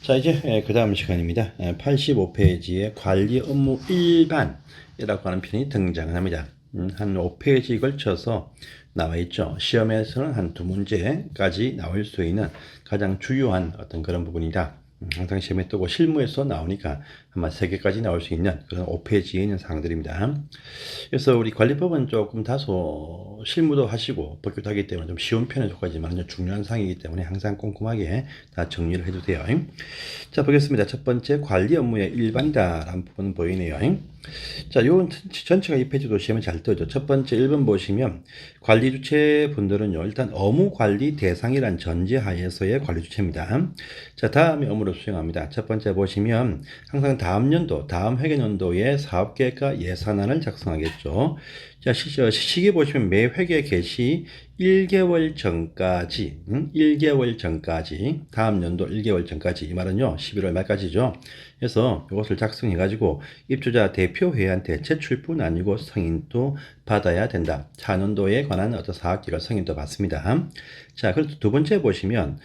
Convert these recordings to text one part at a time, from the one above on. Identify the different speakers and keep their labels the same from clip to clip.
Speaker 1: 자, 이제 그 다음 시간입니다. 85페이지에 관리 업무 일반이라고 하는 편이 등장합니다. 한 5페이지 걸쳐서 나와 있죠. 시험에서는 한 2문제까지 나올 수 있는 가장 주요한 어떤 그런 부분이다. 항상 시험에 뜨고 실무에서 나오니까 아마 3개까지 나올 수 있는 그런 5페이지에 있는 사항들입니다. 그래서 우리 관리법은 조금 다소 실무도 하시고 법규도 하기 때문에 좀 쉬운 편에 속하지만 중요한 사항이기 때문에 항상 꼼꼼하게 다 정리를 해주세요. 자, 보겠습니다. 첫 번째, 관리 업무의 일반이다 라는 부분 보이네요. 자, 요 전체가 이 페이지도 시험에 잘 떠죠. 첫 번째 1번 보시면 관리 주체 분들은요, 일단 업무 관리 대상이란 전제하에서의 관리 주체입니다. 자, 다음에 업무를 수행합니다. 첫 번째 보시면 항상 다음 연도, 다음 회계연도의 사업계획과 예산안을 작성하겠죠. 자, 시기 보시면 매 회계 개시 1개월 전까지, 1개월 전까지, 다음 연도 1개월 전까지, 이 말은요, 11월 말까지죠. 그래서 이것을 작성해가지고 입주자 대표회의한테 제출뿐 아니고 승인도 받아야 된다. 차년도에 관한 어떤 사업계획 승인도 받습니다. 자, 그래서 두 번째 보시면,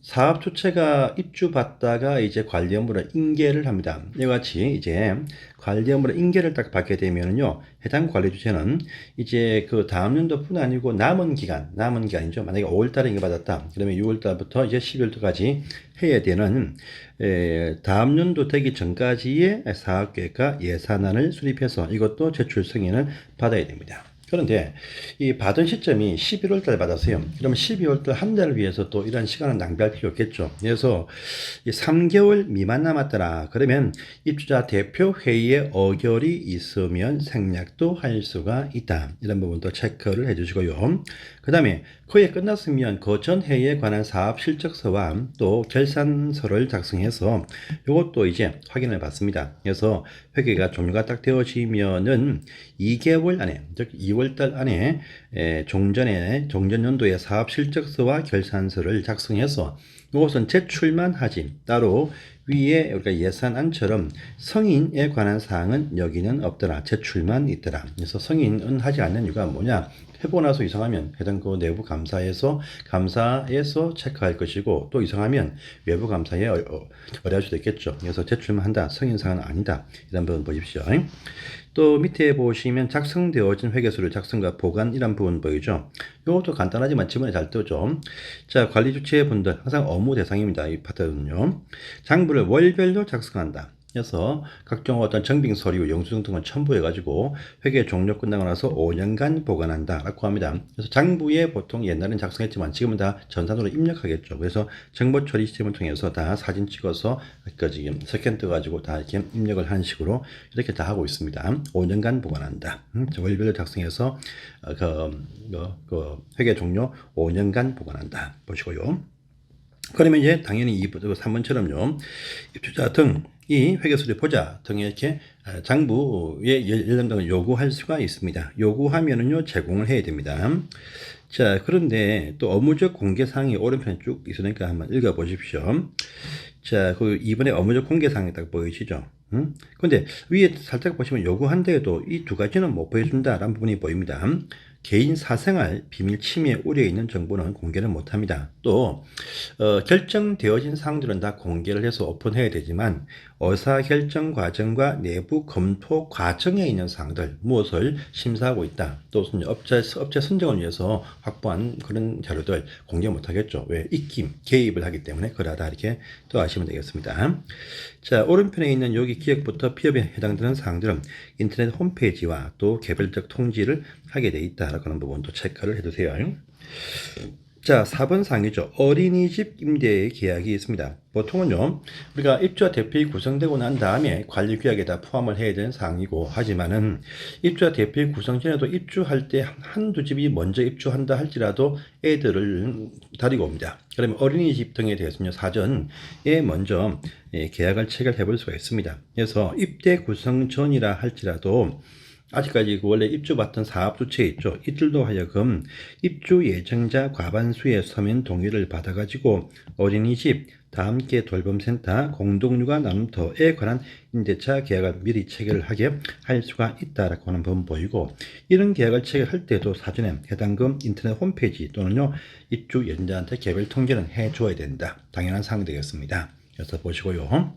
Speaker 1: 사업 주체가 입주받다가 이제 관리 업무를 인계를 합니다. 이와 같이 이제 관리 업무를 인계를 딱 받게 되면은요, 해당 관리 주체는 이제 그 다음 연도뿐 아니고 남은 기간이죠. 만약에 5월달에 인계받았다. 그러면 6월달부터 이제 12월까지 해야 되는 다음 연도 되기 전까지의 사업계획과 예산안을 수립해서 이것도 제출 승인을 받아야 됩니다. 그런데 이 받은 시점이 11월 달 받았어요. 그러면 12월 달 한 달을 위해서 또 이런 시간을 낭비할 필요 없겠죠. 그래서 3개월 미만 남았더라. 그러면 입주자 대표 회의에 어결이 있으면 생략도 할 수가 있다. 이런 부분도 체크를 해주시고요. 그 다음에 거의 끝났으면 그 전 회의에 관한 사업 실적서와 또 결산서를 작성해서 이것도 이제 확인을 받습니다. 그래서 회계가 종료가 딱 되어지면은 2개월 안에, 즉 2월달 안에 종전 연도의 사업 실적서와 결산서를 작성해서 이것은 제출만 하지 따로 위에 우리가 예산안처럼 승인에 관한 사항은 여기는 없더라. 제출만 있더라. 그래서 승인은 하지 않는 이유가 뭐냐? 해보고 나서 이상하면 해당 그 내부 감사에서 체크할 것이고 또 이상하면 외부 감사에 의뢰할 수도 있겠죠. 그래서 제출만 한다. 승인사항은 아니다. 이런 부분 보십시오. 또 밑에 보시면 작성되어진 회계서류 작성과 보관 이란 부분 보이죠. 이것도 간단하지만 지문에 잘 뜨죠. 자, 관리 주체분들 항상 업무 대상입니다. 이 파트는요. 장부를 월별로 작성한다. 그래서 각종 어떤 정빙 서류, 영수증 등을 첨부해가지고 회계 종료 끝나고 나서 5년간 보관한다라고 합니다. 그래서 장부에 보통 옛날엔 작성했지만 지금은 다 전산으로 입력하겠죠. 그래서 정보 처리 시스템을 통해서 다 사진 찍어서 지금 스캔 떠가지고 다 이렇게 입력을 한 식으로 이렇게 다 하고 있습니다. 5년간 보관한다. 월별로 작성해서 회계 종료 5년간 보관한다. 보시고요. 그러면 이제 당연히 3번처럼요. 입주자 등 이 회계서류 보자 등에 이렇게 장부의 열람 등을 요구할 수가 있습니다. 요구하면은요 제공을 해야 됩니다. 자, 그런데 또 업무적 공개사항이 오른편에 쭉 있으니까 한번 읽어보십시오. 자, 그 이번에 업무적 공개사항이 딱 보이시죠? 근데 위에 살짝 보시면 요구한데도 이 두 가지는 못 보여준다라는 부분이 보입니다. 개인 사생활 비밀 침해 우려에 있는 정보는 공개를 못합니다. 또 결정되어진 사항들은 다 공개를 해서 오픈해야 되지만 의사결정 과정과 내부 검토 과정에 있는 사항들 무엇을 심사하고 있다. 또 업체 선정을 위해서 확보한 그런 자료들 공개 못하겠죠. 왜? 입김, 개입을 하기 때문에 그러다 이렇게 또 아시면 되겠습니다. 자, 오른편에 있는 여기 기획부터 피업에 해당되는 사항들은 인터넷 홈페이지와 또 개별적 통지를 하게 돼 있다라고 하는 부분도 체크를 해두세요. 자, 4번 사항이죠. 어린이집 임대 계약이 있습니다. 보통은요, 우리가 입주자 대표이 구성되고 난 다음에 관리 규약에 다 포함을 해야 되는 사항이고, 하지만은 입주자 대표이 구성 전에도 입주할 때 한두 집이 먼저 입주한다 할지라도 애들을 데리고 옵니다. 그러면 어린이집 등에 대해서는 사전에 먼저 계약을 체결해 볼 수가 있습니다. 그래서 입대 구성 전이라 할지라도 아직까지 원래 입주받던 사업주체 있죠. 이들도 하여금 입주 예정자 과반수의 서면 동의를 받아가지고 어린이집 다함께 돌봄센터 공동육아 나눔터에 관한 임대차 계약을 미리 체결을 하게 할 수가 있다라고 하는 법 보이고, 이런 계약을 체결할 때도 사전에 해당 인터넷 홈페이지 또는요 입주 예정자한테 개별 통지는 해줘야 된다. 당연한 사항이 되겠습니다. 그래서 보시고요.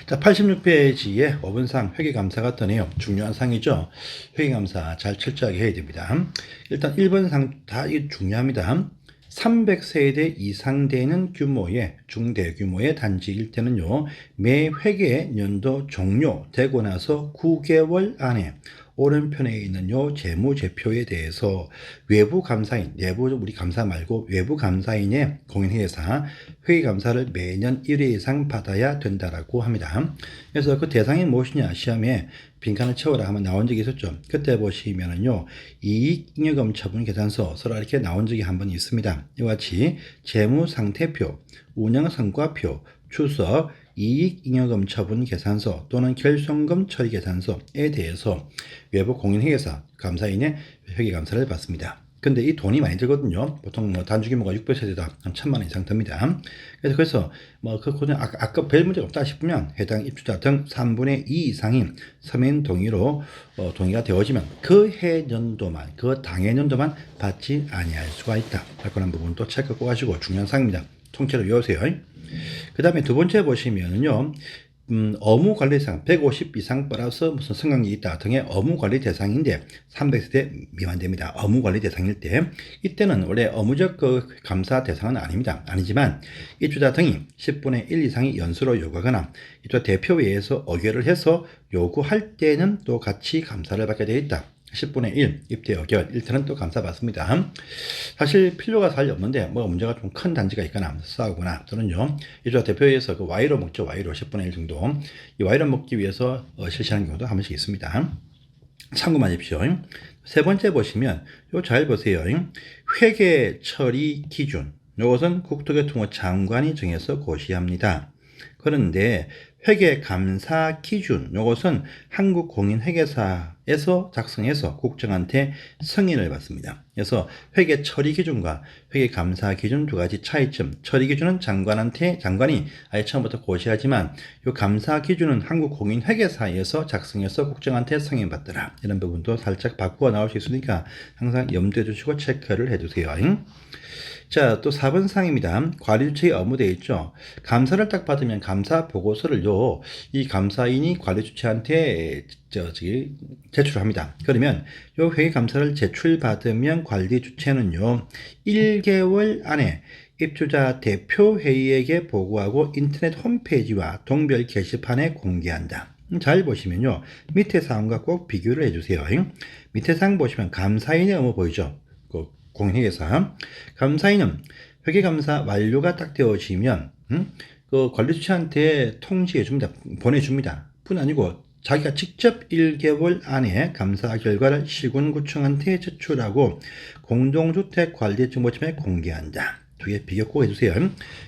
Speaker 1: 자, 86페이지에 5번상 회계감사가 뜨네요. 중요한 상이죠. 회계감사 잘 철저하게 해야 됩니다. 일단 1번상 다 이게 중요합니다. 300세대 이상 되는 규모의 중대 규모의 단지일 때는요, 매 회계 연도 종료되고 나서 9개월 안에 오른편에 있는 요 재무제표에 대해서 외부 감사인, 내부 우리 감사 말고 외부 감사인의 공인회계사 회계감사를 매년 1회 이상 받아야 된다라고 합니다. 그래서 그 대상이 무엇이냐, 시험에 빈칸을 채워라 하면 나온 적이 있었죠. 그때 보시면은요, 이익잉여금 처분 계산서 서로 이렇게 나온 적이 한 번 있습니다. 이와 같이 재무상태표, 운영성과표, 추석, 이익잉여금 처분 계산서 또는 결손금 처리 계산서에 대해서 외부 공인회계사 감사인의 회계감사를 받습니다. 근데 이 돈이 많이 들거든요. 보통 뭐 단주 규모가 600세대다 한 1000만 원 이상 듭니다. 그래서 뭐 그 아까 별 문제가 없다 싶으면 해당 입주자 등 3분의 2 이상이 서면 동의로 동의가 되어지면 그 해년도만, 그 당해년도만 받지 아니할 수가 있다. 그런 부분도 체크 꼭 하시고 중요한 사항입니다. 통째로 외우세요. 그 다음에 두 번째 보시면은요, 업무관리 대상 150 이상 플러스 무슨 성관계 있다 등의 업무관리 대상인데 300세대 미만 됩니다. 업무관리 대상일 때 이때는 원래 업무적 그 감사 대상은 아니지만 입주자 등이 10분의 1 이상이 연수로 요구하거나 입주자 대표회에서 의결을 해서 요구할 때는 또 같이 감사를 받게 되어 있다. 10분의 1 입대 의결 1터는 또 감사받습니다. 사실 필요가 사실 없는데 뭐 문제가 좀 큰 단지가 있거나 싸우거나 또는요 입주자 대표회에서 그 Y로 먹죠. Y로 10분의 1 정도 이 Y로 먹기 위해서 실시하는 경우도 한 번씩 있습니다. 참고만 하십시오. 세 번째 보시면 요 잘 보세요. 회계 처리 기준 요것은 국토교통부 장관이 정해서 고시합니다. 그런데 회계 감사 기준 요것은 한국공인회계사에서 작성해서 국정한테 승인을 받습니다. 그래서 회계 처리 기준과 회계 감사 기준 두 가지 차이점. 처리 기준은 장관이 아예 처음부터 고시하지만 요 감사 기준은 한국공인회계사에서 작성해서 국정한테 승인받더라. 이런 부분도 살짝 바꾸어 나올 수 있으니까 항상 염두에 두시고 체크를 해주세요. 자, 또 4번 사항입니다. 관리주체의 업무 되어 있죠. 감사를 딱 받으면 감사 보고서를요, 이 감사인이 관리주체한테 제출합니다. 그러면 요 회계 감사를 제출받으면 관리주체는요, 1개월 안에 입주자 대표회의에게 보고하고 인터넷 홈페이지와 동별 게시판에 공개한다. 잘 보시면요, 밑에 사항과 꼭 비교를 해주세요. 밑에 사항 보시면 감사인의 업무 보이죠? 공인회계사 감사인은 회계감사 완료가 딱 되어지면 그 관리주체한테 통지해 줍니다. 보내줍니다. 뿐 아니고 자기가 직접 1개월 안에 감사 결과를 시군구청한테 제출하고 공동주택관리정보청에 공개한다. 두 개 비교 꼭 해주세요.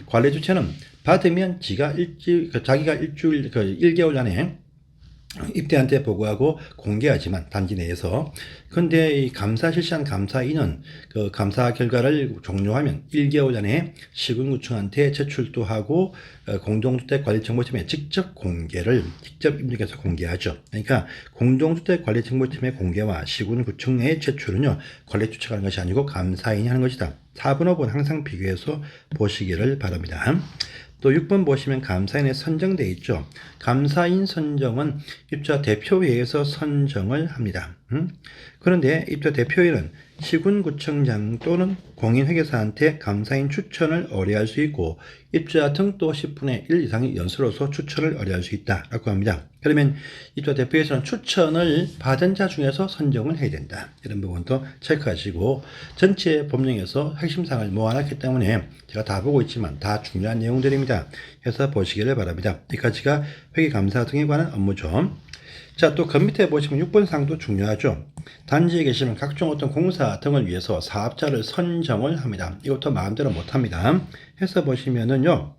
Speaker 1: 관리주체는 받으면 자기가 1개월 안에 입대한테 보고하고 공개하지만 단지 내에서. 근데 이 감사 실시한 감사인은 그 감사 결과를 종료하면 1개월 안에 시군구청한테 제출도 하고 공동주택관리정보팀에 직접 입력해서 공개하죠. 그러니까 공동주택관리정보팀의 공개와 시군구청의 제출은요, 관리주체가 하는 것이 아니고 감사인이 하는 것이다. 4번, 5번 항상 비교해서 보시기를 바랍니다. 또 6번 보시면 감사인에 선정되어 있죠. 감사인 선정은 입주자 대표회에서 선정을 합니다. 그런데 입주자 대표회는 시군구청장 또는 공인회계사한테 감사인 추천을 의뢰할 수 있고 입주자 등 또 10분의 1 이상의 연수로서 추천을 의뢰할 수 있다라고 합니다. 그러면 입주자 대표회에서는 추천을 받은 자 중에서 선정을 해야 된다. 이런 부분도 체크하시고 전체 법령에서 핵심 사항을 모아놨기 때문에 제가 다 보고 있지만 다 중요한 내용들입니다. 해서 보시기를 바랍니다. 여기까지가 회계감사 등에 관한 업무죠. 자, 또 그 밑에 보시면 6번 사항도 중요하죠. 단지에 계시면 각종 어떤 공사 등을 위해서 사업자를 선정을 합니다. 이것도 마음대로 못합니다. 해서 보시면은요,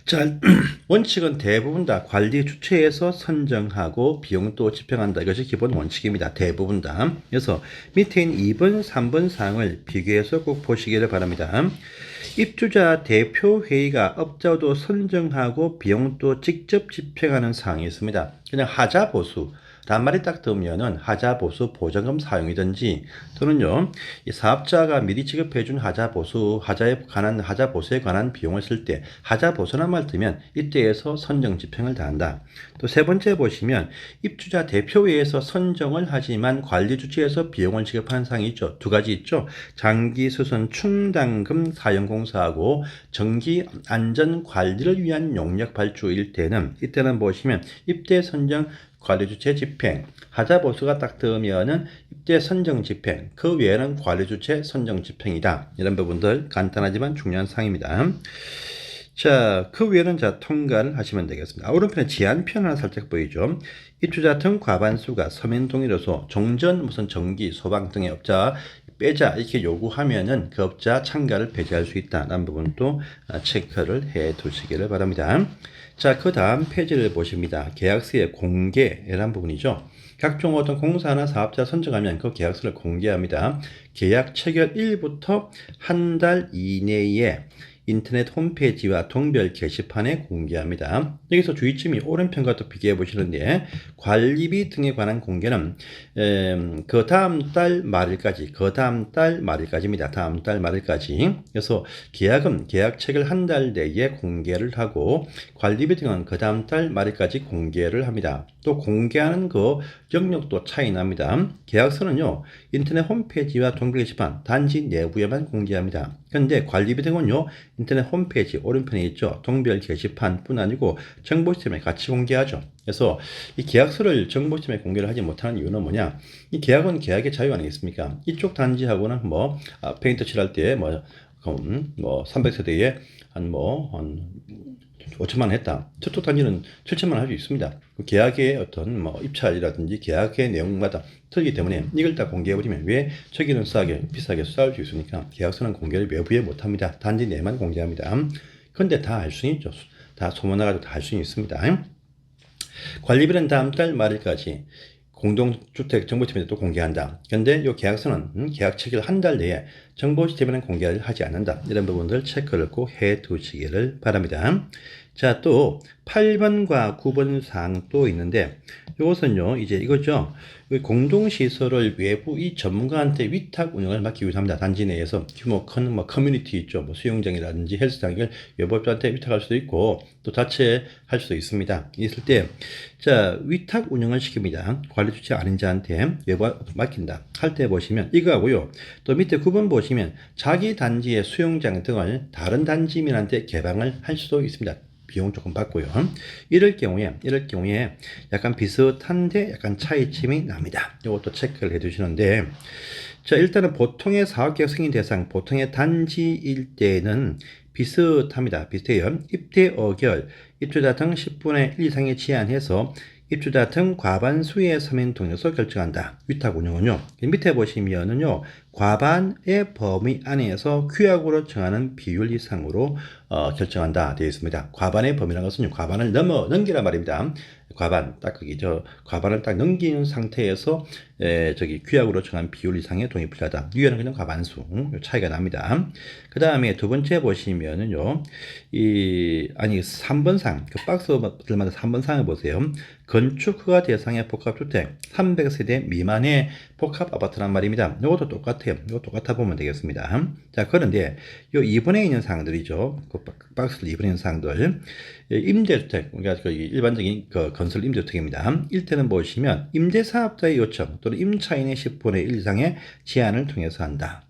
Speaker 1: 자, 원칙은 대부분 다 관리 주체에서 선정하고 비용도 집행한다. 이것이 기본 원칙입니다. 대부분 다. 그래서 밑에 있는 2번, 3번 사항을 비교해서 꼭 보시기를 바랍니다. 입주자 대표회의가 업자도 선정하고 비용도 직접 집행하는 사항이 있습니다. 그냥 하자보수 단말이 딱 들면은 하자보수 보전금 사용이든지 또는요 이 사업자가 미리 지급해준 하자보수에 관한 비용을 쓸 때 하자보수란 말 뜨면 이때에서 선정 집행을 다한다. 또 세 번째 보시면 입주자 대표회에서 선정을 하지만 관리 주체에서 비용을 지급하는 사항이 있죠. 두 가지 있죠. 장기 수선 충당금 사용공사하고 정기 안전 관리를 위한 용역 발주일 때는 이때는 보시면 입대 선정 관리 주체 집행, 하자보수가 딱 뜨면은 입대 선정 집행, 그 외에는 관리 주체 선정 집행이다. 이런 부분들 간단하지만 중요한 사항입니다. 자, 그 외에는 통과를 하시면 되겠습니다. 오른편에 제한편 하나 살짝 보이죠. 입주자 등 과반수가 서면 동의로서 종전 무슨 전기, 소방 등의 업자 빼자 이렇게 요구하면은 그 업자 참가를 배제할 수 있다는 부분도 체크를 해 두시기를 바랍니다. 자, 그 다음 페이지를 보십니다. 계약서의 공개라는 부분이죠. 각종 어떤 공사나 사업자 선정하면 그 계약서를 공개합니다. 계약 체결 일부터 한 달 이내에 인터넷 홈페이지와 동별 게시판에 공개합니다. 여기서 주의점이 오른편과 또 비교해 보시는데 관리비 등에 관한 공개는 그 다음 달 말일까지입니다. 다음 달 말일까지. 그래서 계약은 계약 체결 한 달 내에 공개를 하고 관리비 등은 그 다음 달 말일까지 공개를 합니다. 또 공개하는 그 영역도 차이 납니다. 계약서는요 인터넷 홈페이지와 동별 게시판 단지 내부에만 공개합니다. 그런데 관리비 등은요 인터넷 홈페이지 오른편에 있죠. 동별 게시판뿐 아니고 정보시스템에 같이 공개하죠. 그래서 이 계약서를 정보시스템에 공개를 하지 못하는 이유는 뭐냐? 이 계약은 계약의 자유 아니겠습니까? 이쪽 단지하고는 페인트 칠할 때 300세대에 한 5천만 원 했다. 저쪽 단지는 7천만 원 할 수 있습니다. 그 계약의 어떤 입찰이라든지 계약의 내용마다 틀리기 때문에 이걸 다 공개해버리면 왜 저기는 비싸게 쌓을 수 있으니까 계약서는 공개를 외부에 못합니다. 단지 내만 공개합니다. 근데 다 알 수는 있죠. 다 소문나가지고 다 알 수는 있습니다. 관리비는 다음 달 말일까지 공동주택 정보시스템에 또 공개한다. 그런데 이 계약서는 계약 체결 한 달 내에 정보시스템에는 공개를 하지 않는다. 이런 부분들 체크를 꼭 해 두시기를 바랍니다. 자, 또 8번과 9번 사항 또 있는데 이것은요 이제 이거죠. 공동시설을 외부 이 전문가한테 위탁 운영을 맡기기 위해서 합니다. 단지 내에서 규모 큰 커뮤니티 있죠. 수영장이라든지 헬스장을 외부업자한테 위탁할 수도 있고 또 자체할 수도 있습니다. 있을 때 자 위탁 운영을 시킵니다. 관리 주체 아닌 자한테 외부 맡긴다. 할 때 보시면 이거 하고요. 또 밑에 9번 보시면 자기 단지의 수영장 등을 다른 단지민한테 개방을 할 수도 있습니다. 비용 조금 받고요. 이럴 경우에 약간 비슷한데 약간 차이점이 납니다. 이것도 체크를 해 두시는데 자, 일단은 보통의 사업계획 승인 대상, 보통의 단지일 때는 비슷합니다. 비슷해요. 입대 어결, 입주자 등 10분의 1 이상에 제한해서 입주자 등 과반수의 서면 동의서 결정한다. 위탁 운영은요. 밑에 보시면은요. 과반의 범위 안에서 규약으로 정하는 비율 이상으로 결정한다 되어 있습니다. 과반의 범위라는 것은 과반을 넘기란 말입니다. 과반 딱 과반을 딱 넘기는 상태에서 규약으로 정한 비율 이상의 동의 필요하다. 유예는 그냥 과반수 차이가 납니다. 그 다음에 두 번째 보시면은요, 3번 상, 그 박스들마다 3번 상을 보세요. 건축 허가 대상의 복합주택 300세대 미만의 복합 아파트란 말입니다. 이것도 똑같아요. 이거 똑같아 보면 되겠습니다. 자, 그런데 요 2번에 있는 사항들이죠. 그 박스들 2번에 있는 사항들. 임대주택, 그러니까 일반적인 건설 임대주택입니다. 1태는 보시면 임대사업자의 요청 또는 임차인의 10분의 1 이상의 제한을 통해서 한다.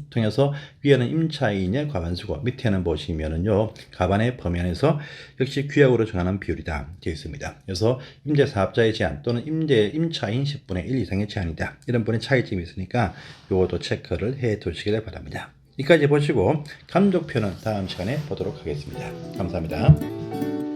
Speaker 1: 통해서 위에는 임차인의 과반수고 밑에는 보시면은요 과반의 범위 안에서 역시 규약으로 정하는 비율이다 되어 있습니다. 그래서 임대사업자의 제한 또는 임차인 10분의 1 이상의 제한이다. 이런 분의 차이점이 있으니까 이것도 체크를 해 두시길 바랍니다. 여기까지 보시고 감독표는 다음 시간에 보도록 하겠습니다. 감사합니다.